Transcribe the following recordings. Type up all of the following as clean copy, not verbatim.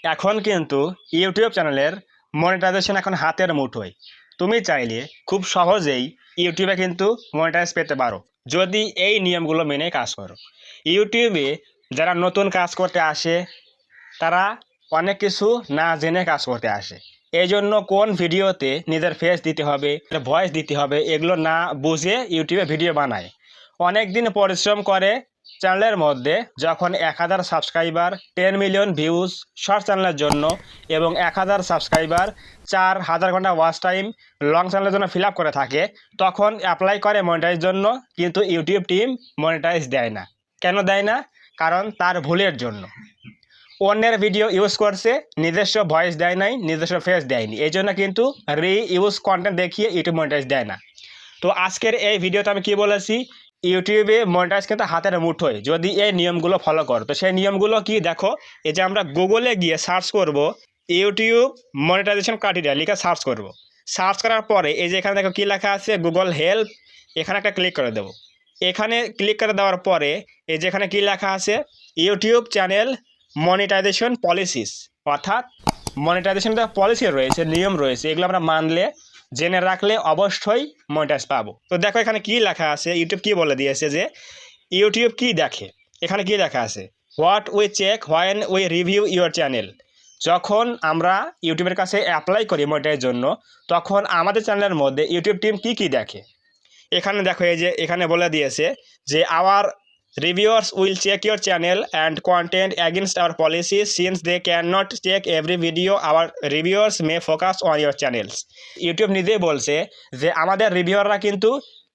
এখন কিন্তু ইউটিউব চ্যানেলের মনিটাইজেশন এখন হাতের মুঠোয়। তুমি চাইলে খুব সহজেই ইউটিউবে কিন্তু মনিটাইজ পেতে পারো, যদি এই নিয়মগুলো মেনে কাজ করো। ইউটিউবে যারা নতুন কাজ করতে আসে তারা অনেক কিছু না জেনে কাজ করতে আসে। এই জন্য কোন ভিডিওতে নিজের ফেস দিতে হবে, ভয়েস দিতে হবে, এগুলো না বুঝে ইউটিউবে ভিডিও বানায়। অনেক দিন পরিশ্রম করে চ্যানেলের মধ্যে যখন 1000 সাবস্ক্রাইবার, 10 মিলিয়ন ভিউজ শর্ট চ্যানেলের জন্য এবং 1000 সাবস্ক্রাইবার, 4000 ঘন্টা ওয়াচ টাইম লং চ্যানেলের জন্য ফিল আপ করে থাকে, তখন অ্যাপ্লাই করে মনিটাইজ জন্য। কিন্তু ইউটিউব টিম মনিটাইজ দেয় না। কেন দেয় না? কারণ তার ভুলের জন্য। অন্যের ভিডিও ইউজ করছে, নিজস্ব ভয়েস দেয় নাই, নিজস্ব ফেস দেয়নি, এই জন্য কিন্তু ইউজ কন্টেন্ট দেখিয়ে ইউটিউব মনিটাইজ দেয় না। তো আজকের এই ভিডিওতে আমি কি বলেছি, ইউটিউবে মনিটাইজ কিন্তু হাতের মুঠোয় যদি এই নিয়মগুলো ফলো করো। তো সেই নিয়মগুলো কি দেখো, এই যে আমরা গুগলে গিয়ে সার্চ করব ইউটিউব মনিটাইজেশন ক্রাইটেরিয়া, লিখে সার্চ করব। সার্চ করার পরে এই যে এখানে দেখো কী লেখা আছে, গুগল হেল্প, এখানে একটা ক্লিক করে দেবো। এখানে ক্লিক করে দেওয়ার পরে এই যেখানে কী লেখা আছে, ইউটিউব চ্যানেল মনিটাইজেশন পলিসিস, অর্থাৎ মনিটাইজেশন পলিসি রয়েছে, নিয়ম রয়েছে, এগুলো আমরা মানলে, জেনে রাখলে অবশ্যই মনিটাইজ পাবো। তো দেখো এখানে কি লেখা আছে, ইউটিউব কি বলে দিয়েছে যে ইউটিউব কি দেখে। এখানে কি লেখা আছে, what we check when we review your channel. যখন আমরা ইউটিউবের কাছে অ্যাপ্লাই করি মনিটাইজের জন্য, তখন আমাদের চ্যানেলের মধ্যে ইউটিউব টিম কি কি দেখে। এখানে দেখো এই যে এখানে বলে দিয়েছে যে hour reviewers will check your channel and content against our policies. Since they cannot check every video, our reviewers may focus on your channels. YouTube নিজেই বলছে যে আমাদের রিভিউয়াররা কিন্তু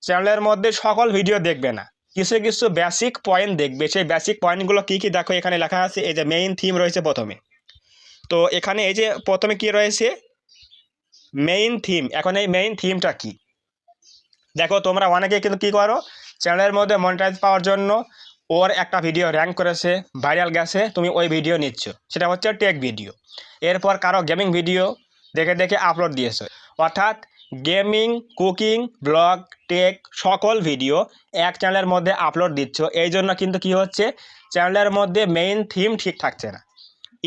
চ্যানেলের মধ্যে সকল ভিডিও দেখবে না, কিছু কিছু বেসিক পয়েন্ট দেখবে। সেই বেসিক পয়েন্টগুলো কী কী দেখো এখানে লেখা আছে। এই যে মেইন থিম রয়েছে প্রথমে, তো এখানে এই যে প্রথমে কি রয়েছে, মেইন থিম। এখন এই মেইন থিমটা কি দেখো, তোমরা অনেকে কিন্তু কী করো, চ্যানেলের মধ্যে মনিটাইজ পাওয়ার জন্য ওর একটা ভিডিও র্যাঙ্ক করেছে, ভাইরাল গেছে, তুমি ওই ভিডিও নিচ্ছ, সেটা হচ্ছে টেক ভিডিও। এরপর কারো গেমিং ভিডিও দেখে দেখে আপলোড দিয়েছে, অর্থাৎ গেমিং, কুকিং, ব্লগ, টেক সকল ভিডিও এক চ্যানেলের মধ্যে আপলোড দিচ্ছ। এই জন্য কিন্তু কি হচ্ছে, চ্যানেলের মধ্যে মেইন থিম ঠিক থাকছে না।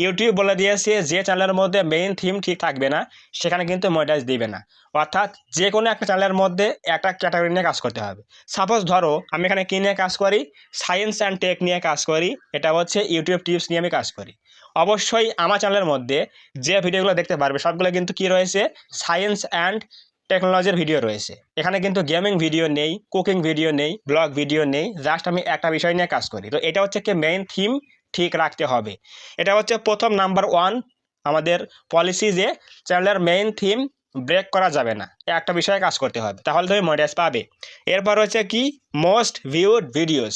ইউটিউব বলে দিয়েছে যে চ্যানেলের মধ্যে মেইন থিম ঠিক থাকবে না সেখানে কিন্তু মনিটাইজ দিবে না। অর্থাৎ যে কোনো একটা চ্যানেলের মধ্যে একটা ক্যাটাগরি নিয়ে কাজ করতে হবে। সাপোজ ধরো আমি এখানে কী নিয়ে কাজ করি, সায়েন্স অ্যান্ড টেক নিয়ে কাজ করি, এটা হচ্ছে ইউটিউব টিপস নিয়ে আমি কাজ করি। অবশ্যই আমার চ্যানেলের মধ্যে যে ভিডিওগুলো দেখতে পারবে সবগুলো কিন্তু কী রয়েছে, সায়েন্স অ্যান্ড টেকনোলজির ভিডিও রয়েছে। এখানে কিন্তু গেমিং ভিডিও নেই, কুকিং ভিডিও নেই, ব্লগ ভিডিও নেই, জাস্ট আমি একটা বিষয় নিয়ে কাজ করি। তো এটা হচ্ছে কি মেইন থিম ঠিক রাখতে হবে। এটা হচ্ছে প্রথম নাম্বার ওয়ান আমাদের পলিসি, যে চ্যানেলের মেইন থিম ব্রেক করা যাবে না, একটা বিষয়ে কাজ করতে হবে, তাহলে তুমি মনিটাইজ পাবে। এরপর হচ্ছে কি, মোস্ট ভিউড ভিডিওস।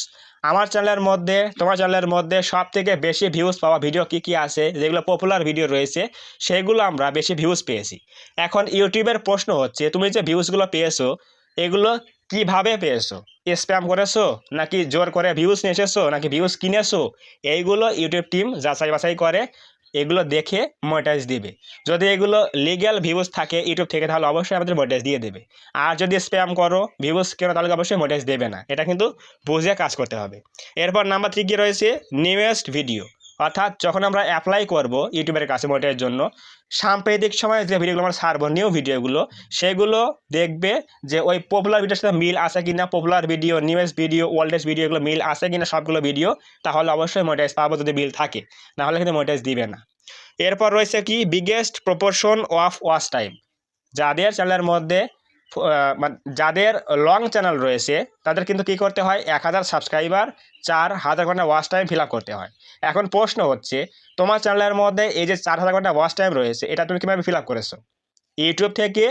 আমার চ্যানেলের মধ্যে, তোমার চ্যানেলের মধ্যে সব থেকে বেশি ভিউজ পাওয়া ভিডিও কি কি আছে, যেগুলো পপুলার ভিডিও রয়েছে সেগুলো আমরা বেশি ভিউজ পেয়েছি। এখন ইউটিউবের প্রশ্ন হচ্ছে, তুমি যে ভিউজগুলো পেয়েছো এগুলো কিভাবে পেয়েছো, স্প্যাম করেছো নাকি জোর করে ভিউজ নিয়ে এসেছো নাকি ভিউজ কিনেছো, এইগুলো ইউটিউব টিম যাচাই বাছাই করে, এগুলো দেখে মনিটাইজ দিবে। যদি এগুলো লিগ্যাল ভিউজ থাকে ইউটিউব থেকে তাহলে অবশ্যই আমাদের মনিটাইজ দিয়ে দেবে। আর যদি স্প্যাম করো, ভিউজ কেনো, তাহলে অবশ্যই মনিটাইজ দেবে না। এটা কিন্তু বুঝে কাজ করতে হবে। এরপর নাম্বার 3 কি রয়েছে, নিউয়েস্ট ভিডিও। অর্থাৎ যখন আমরা অ্যাপ্লাই করব ইউটিউবের কাছে মনিটাইজের জন্য, সাম্প্রতিক সময়ে যে ভিডিওগুলো আমরা ছাড়বো, নিউ ভিডিওগুলো, সেগুলো দেখবে যে ওই পপুলার ভিডিওর সাথে মিল আছে কিনা, popular video, newest video, oldest video, এগুলো মিল আছে কিনা সবগুলো ভিডিও, তাহলে অবশ্যই মনিটাইজ পাবো যদি মিল থাকে, নাহলে কিন্তু মনিটাইজ দিবে না। এরপর রয়েছে কি, biggest proportion of watch time. যাদের চ্যানেলের মধ্যে যাদের লং চ্যানেল রয়েছে তাদের কিন্তু কী করতে হয়, 1000 সাবস্ক্রাইবার, 4000 ঘন্টা ওয়াচ টাইম ফিল আপ করতে হয়। এখন প্রশ্ন হচ্ছে, তোমার চ্যানেলের মধ্যে এই যে 4000 ঘন্টা ওয়াচ টাইম রয়েছে, এটা তুমি কীভাবে ফিল আপ করেছো? ইউটিউব থেকে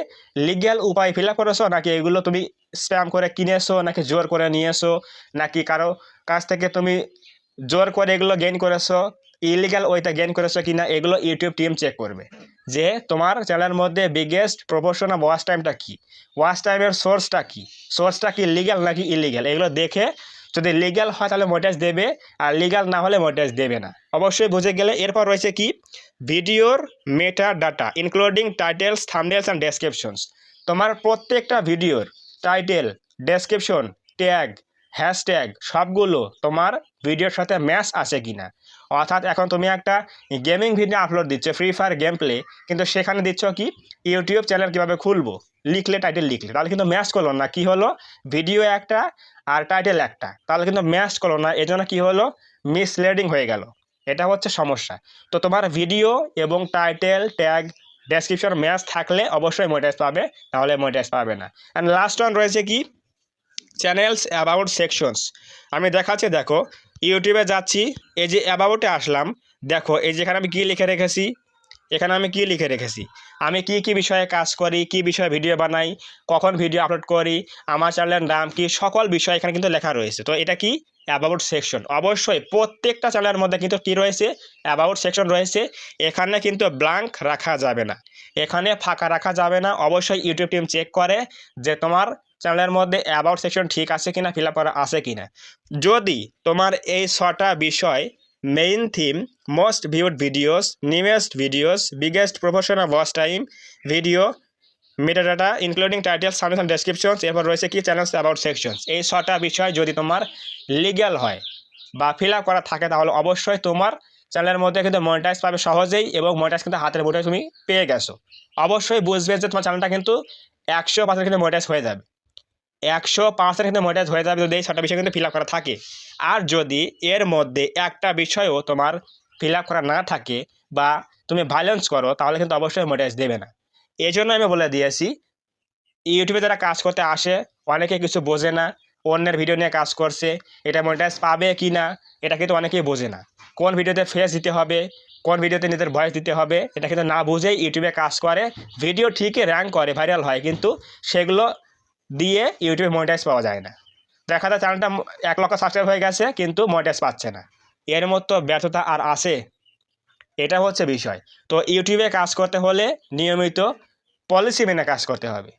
লিগ্যাল উপায় ফিল আপ করেছো নাকি এগুলো তুমি স্প্যাম করে কিনেছো নাকি জোর করে নিয়েছো নাকি কারো কাছ থেকে তুমি জোর করে এগুলো গেইন করেছো, ইলিগাল ওয়েতে গেইন করেছো কিনা, এগুলো ইউটিউব টিম চেক করবে যে তোমার চ্যানেলের মধ্যে বিগেস্ট প্রপোর্শন অফ ওয়াচ টাইমটা কী, ওয়াচ টাইমের সোর্সটা কি লিগ্যাল নাকি ইলিগাল, এগুলো দেখে যদি লিগ্যাল হয় তাহলে মনিটাইজ দেবে, আর লিগ্যাল না হলে মনিটাইজ দেবে না। অবশ্যই বুঝে গেলে। এরপর রয়েছে কি, ভিডিওর meta data including titles, thumbnails and descriptions. তোমার প্রত্যেকটা ভিডিওর টাইটেল, ডেসক্রিপশন, ট্যাগ, হ্যাশট্যাগ সবগুলো তোমার ভিডিওর সাথে ম্যাচ আছে কিনা। অর্থাৎ এখন তুমি একটা গেমিং ভিডিও আপলোড দিচ্ছ, ফ্রি ফায়ার গেম প্লে, কিন্তু সেখানে দিচ্ছ কি ইউটিউব চ্যানেল কীভাবে খুলবো লিখলে, টাইটেল লিখলে, তাহলে কিন্তু ম্যাচ করলো না। কি হলো, ভিডিও একটা আর টাইটেল একটা, তাহলে কিন্তু ম্যাচ করলো না, এজন্য কি হলো, মিসলিডিং হয়ে গেল। এটা হচ্ছে সমস্যা। তো তোমার ভিডিও এবং টাইটেল, ট্যাগ, ডেসক্রিপশন ম্যাচ থাকলে অবশ্যই মনিটাইজ পাবে, তাহলে মনিটাইজ পাবে না। অ্যান্ড লাস্ট ওয়ান রয়েছে কি চ্যানেলস অ্যাবাউট সেকশনস। আমি দেখাচ্ছি, দেখো ইউটিউবে যাচ্ছি, এই যে অ্যাবাউটে আসলাম, দেখো এই যেখানে আমি কী লিখে রেখেছি, এখানে আমি কি লিখে রেখেছি, আমি কি কি বিষয়ে কাজ করি, কি বিষয়ে ভিডিও বানাই, কখন ভিডিও আপলোড করি, আমার চ্যানেলের নাম কি, সকল বিষয় এখানে কিন্তু লেখা রয়েছে। তো এটা কি অ্যাবাউট সেকশন। অবশ্যই প্রত্যেকটা চ্যানেলের মধ্যে কিন্তু কি রয়েছে, অ্যাবাউট সেকশন রয়েছে। এখানে কিন্তু ব্ল্যাঙ্ক রাখা যাবে না, এখানে ফাঁকা রাখা যাবে না। অবশ্যই ইউটিউব টিম চেক করে যে তোমার চ্যানেলের মধ্যে অ্যাবাউট সেকশন ঠিক আছে কিনা, ফিল আপ করা আছে কিনা। যদি তোমার এই 6টা বিষয়, main theme, most viewed videos, newest videos, biggest proportion of watch time video, metadata including title, submission, descriptions, এরপর রয়েছে কি চ্যানেলস অ্যাবাউট সেকশনস, এই 6টা বিষয় যদি তোমার লিগ্যাল হয় বা ফিল আপ করা থাকে, তাহলে অবশ্যই তোমার চ্যানেলের মধ্যে কিন্তু মনিটাইজ পাবে সহজেই, এবং মনিটাইজ কিন্তু হাতের মুঠোয় তুমি পেয়ে গেছো। অবশ্যই বুঝবে যে তোমার চ্যানেলটা কিন্তু 100% কিন্তু মনিটাইজ হয়ে যাবে, 100% কিন্তু মনিটাইজ হয়ে যাবে যদি এই 6টা বিষয় কিন্তু ফিল আপ করা থাকে। আর যদি এর মধ্যে একটা বিষয়ও তোমার ফিল আপ করা না থাকে বা তুমি ভায়োলেন্স করো, তাহলে কিন্তু অবশ্যই মনিটাইজ দেবে না। এই জন্য আমি বলে দিয়েছি, ইউটিউবে যারা কাজ করতে আসে অনেকে কিছু বোঝে না, অন্যের ভিডিও নিয়ে কাজ করছে, এটা মনিটাইজ পাবে কি না এটা কিন্তু অনেকেই বোঝে না। কোন ভিডিওতে ফেস দিতে হবে, কোন ভিডিওতে নিজের ভয়েস দিতে হবে, এটা কিন্তু না বুঝেই ইউটিউবে কাজ করে। ভিডিও ঠিকই র্যাঙ্ক করে, ভাইরাল হয়, কিন্তু সেগুলো দিয়ে ইউটিউবে মনিটাইজ পাওয়া যায় না। দেখা যায় চ্যানেলটা 1 লক্ষ সাবস্ক্রাইব হয়ে গেছে কিন্তু মনিটাইজ পাচ্ছে না। এর মতো ব্যর্থতা আর আছে? এটা হচ্ছে বিষয়। তো ইউটিউবে কাজ করতে হলে নিয়মিত পলিসি মেনে কাজ করতে হবে,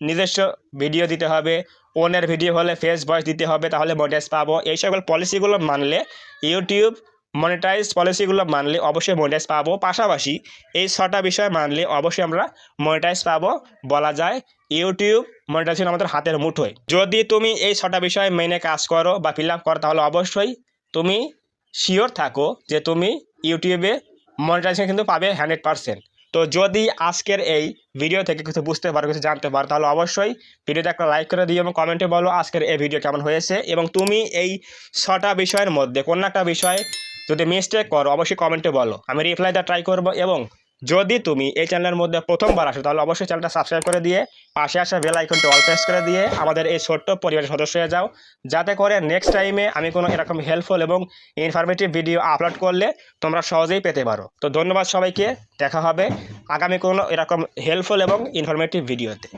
নিজস্ব ভিডিও দিতে হবে, অন্যের ভিডিও হলে ফেস ভয়েস দিতে হবে, তাহলে মনিটাইজ পাবো। এই সকল পলিসিগুলো মানলে, ইউটিউব মনিটাইজ পলিসিগুলো মানলে অবশ্যই মনিটাইজ পাবো। পাশাপাশি এই 6টা বিষয় মানলে অবশ্যই আমরা মনিটাইজ পাবো। বলা যায় ইউটিউব মনিটাইজেশন আমাদের হাতের মুঠোয়। যদি তুমি এই 6টা বিষয় মেনে কাজ করো বা ফিল আপ করো, তাহলে অবশ্যই তুমি শিওর থাকো যে তুমি ইউটিউবে মনিটাইজেশন কিন্তু পাবে 100%। তো যদি আজকের এই ভিডিও থেকে কিছু বুঝতে পারো, কিছু জানতে পারো, তাহলে অবশ্যই ভিডিওতে একটা লাইক করে দিও এবং কমেন্টে বলো আজকের এই ভিডিও কেমন হয়েছে। এবং তুমি এই 6টা বিষয়ের মধ্যে কোনো একটা বিষয় যদি মিস্টেক করো, অবশ্যই কমেন্টে বলো, আমি রিপ্লাই দেওয়ার ট্রাই করবো। এবং যদি তুমি এই চ্যানেলের মধ্যে প্রথমবার আসো, তাহলে অবশ্যই চ্যানেলটা সাবস্ক্রাইব করে দিয়ে পাশে আসা বেল আইকনটি অল প্রেস করে দিয়ে আমাদের এই ছোট্ট পরিবারের সদস্য হয়ে যাও, যাতে করে নেক্সট টাইমে আমি কোনো এরকম হেল্পফুল এবং ইনফরমেটিভ ভিডিও আপলোড করলে তোমরা সহজেই পেতে পারো। তো ধন্যবাদ সবাইকে, দেখা হবে আগামী কোনো এরকম হেল্পফুল এবং ইনফরমেটিভ ভিডিওতে।